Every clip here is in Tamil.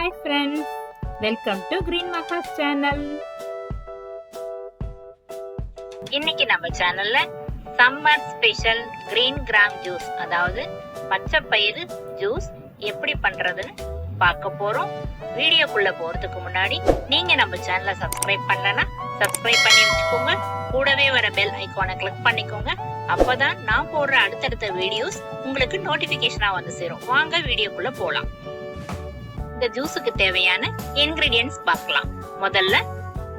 Hi friends, welcome to GreenMaha's channel. இன்னைக்கு நம்ம சேனல்ல summer special green gram juice, அதாவது பச்சை பயிறு ஜூஸ் எப்படி பண்றதுன்னு பார்க்க போறோம். வீடியோக்குள்ள போறதுக்கு முன்னாடி நீங்க நம்ம சேனலை சப்ஸ்கிரைப் பண்ணலன்னா சப்ஸ்கிரைப் பண்ணி வச்சுக்கோங்க. கூடவே வர பெல் ஐகானை கிளிக் பண்ணிக்கோங்க. அப்பதான் நான் போடுற அடுத்தடுத்த வீடியோஸ் உங்களுக்கு நோட்டிபிகேஷனா வந்து சேரும். வாங்க வீடியோக்குள்ள போலாம். இந்த ஜூஸுக்கு தேவையான இன்கிரிடியன்ட்ஸ் பார்க்கலாம். முதல்ல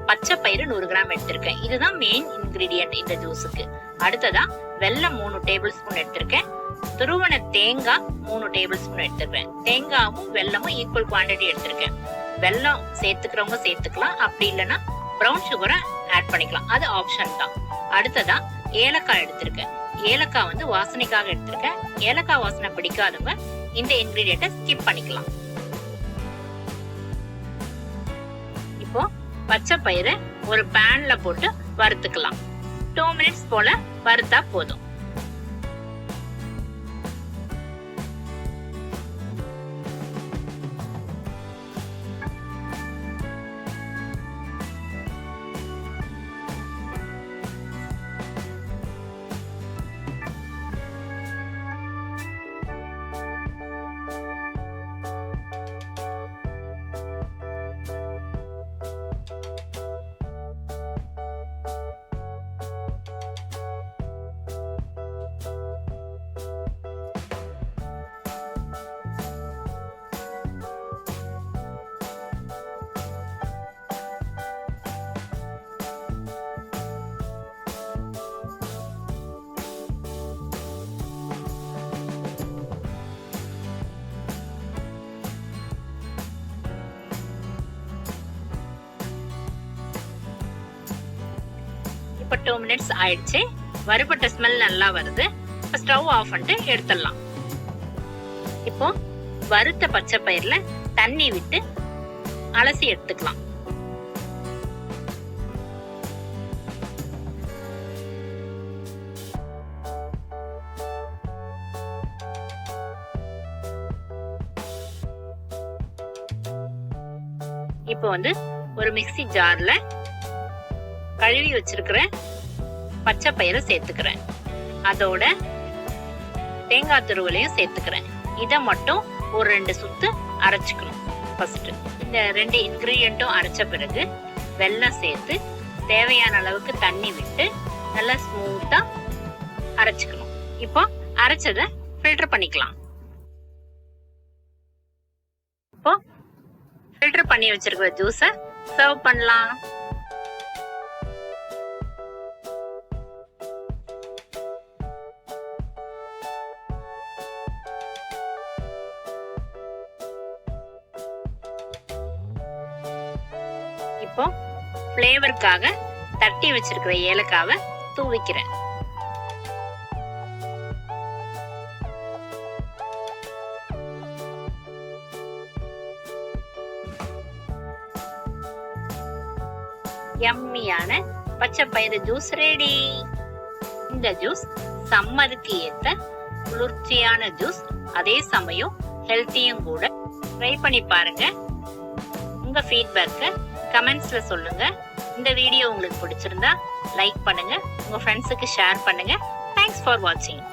பச்சை பயிறு 100 கிராம் எடுத்திருக்கேன். இதுதான் மெயின் இன்கிரிடியன்ட் இந்த ஜூஸுக்கு. அடுத்ததா வெல்லம் 3 டேபிள் ஸ்பூன் எடுத்திருக்கேன். துருவன தேங்காய் 3 டேபிள் ஸ்பூன் எடுத்திருக்கேன். தேங்காவும் வெல்லமும் ஈக்குவல் குவான்டிட்டி எடுத்திருக்கேன். வெல்லம் சேர்த்துக்கிறவங்க சேர்த்துக்கலாம், அப்படி இல்லைன்னா ப்ரௌன் சுகரை ஆட் பண்ணிக்கலாம், அது ஆப்ஷன் தான். அடுத்ததா ஏலக்காய் எடுத்திருக்கேன். ஏலக்காய் வந்து வாசனைக்காக எடுத்திருக்கேன். ஏலக்காய் வாசனை பிடிக்காதவங்க இந்த இன்கிரிடியன்ட்டை ஸ்கிப் பண்ணிக்கலாம். இப்போ பச்சை பயிரை ஒரு பேன்ல போட்டு வறுத்துக்கலாம். 2 மினிட்ஸ் போல வறுத்தா போதும். இப்போ 2 மினிட்ஸ் ஆயிடுச்சு. வறுபட்ட ஸ்மெல் நல்லா வருது. இப்போ ஸ்டவ் ஆஃப் பண்ணிட்டு எடுத்துடலாம். இப்போ வறுத்த பச்சை பயிர்ல தண்ணி விட்டு அலசி எடுத்துக்கலாம். இப்போ வந்து ஒரு மிக்ஸி ஜார்ல கழுவி வச்சிருக்கிற பச்சை பயிரை சேர்த்துக்கிறேன். அதோட தேங்காய் துருவலையும் சேர்த்துக்கிறேன். இதை மட்டும் ஒரு 2 சுத்து அரைச்சுக்கணும். ஃபர்ஸ்ட் இந்த 2 இன்கிரீடியன்ட்டும் அரைச்ச பிறகு வெல்லம் சேர்த்து தேவையான அளவுக்கு தண்ணி விட்டு நல்லா ஸ்மூத்தா அரைச்சுக்கணும். இப்போ அரைச்சதை ஃபில்டர் பண்ணிக்கலாம். இப்போ ஃபில்டர் பண்ணி வச்சிருக்கிற ஜூஸை சர்வ் பண்ணலாம். இப்போ ஃப்ளேவருக்காக தட்டி வச்சிருக்கிற ஏலக்காவை தூவிக்கிறேன். யம்மியான பச்சை பயிறு ஜூஸ் ரெடி. இந்த ஜூஸ் சம்மருக்கு ஏத்த குளிர்ச்சியான ஜூஸ், அதே சமயம் ஹெல்த்தியும் கூட. ட்ரை பண்ணி பாருங்க. உங்க ஃபீட்பேக்கை கமெண்ட்ஸ்ல சொல்லுங்க. இந்த வீடியோ உங்களுக்கு பிடிச்சிருந்தா லைக் பண்ணுங்க, உங்க ஃப்ரெண்ட்ஸுக்கு ஷேர் பண்ணுங்க. தேங்க்ஸ் ஃபார் வாட்சிங்.